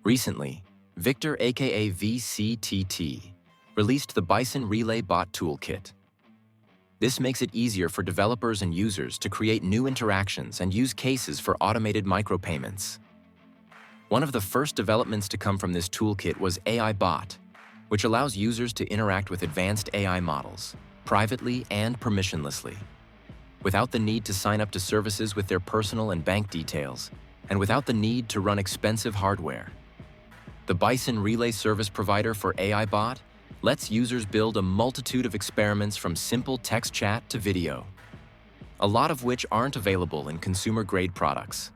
Recently, Victor aka VCTT released the Bison Relay Bot Tool Kit. This makes it easier for developers and users to create new interactions and use cases for automated micropayments. One of the first developments to come from this toolkit was AIBot, which allows users to interact with advanced AI models, privately and permissionlessly, without the need to sign up to services with their personal and bank details, and without the need to run expensive hardware. The Bison Relay service provider for AIBot lets users build a multitude of experiments from simple text chat to video, a lot of which aren't available in consumer-grade products.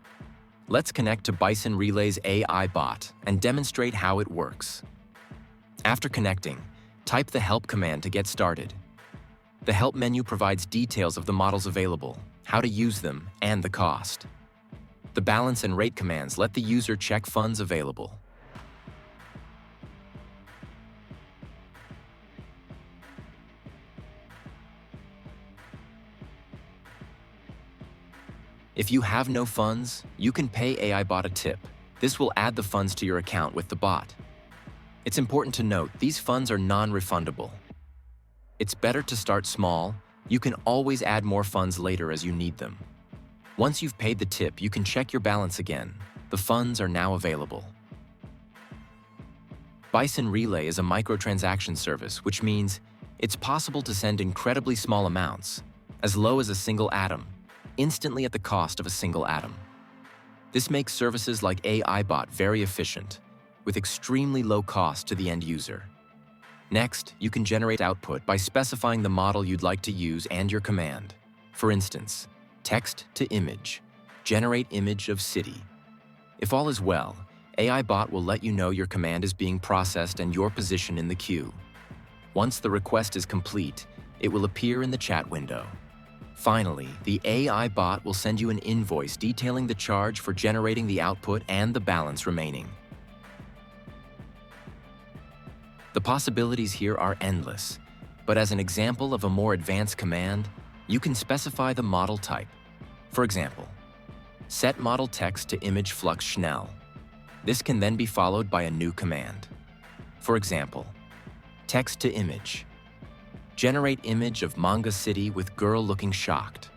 Let's connect to Bison Relay's AIBot and demonstrate how it works. After connecting, type the help command to get started. The help menu provides details of the models available, how to use them, and the cost. The balance and rate commands let the user check funds available. If you have no funds, you can pay AIBot a tip. This will add the funds to your account with the bot. It's important to note, these funds are non-refundable. It's better to start small. You can always add more funds later as you need them. Once you've paid the tip, you can check your balance again. The funds are now available. Bison Relay is a microtransaction service, which means it's possible to send incredibly small amounts, as low as a single atom, instantly at the cost of a single atom. This makes services like AIBot very efficient, with extremely low cost to the end user. Next, you can generate output by specifying the model you'd like to use and your command. For instance, text to image, generate image of city. If all is well, AIBot will let you know your command is being processed and your position in the queue. Once the request is complete, it will appear in the chat window. Finally, the AIBot will send you an invoice detailing the charge for generating the output and the balance remaining. The possibilities here are endless, but as an example of a more advanced command, you can specify the model type. For example, set model text to image flux schnell. This can then be followed by a new command. For example, text to image. Generate image of manga city with girl looking shocked.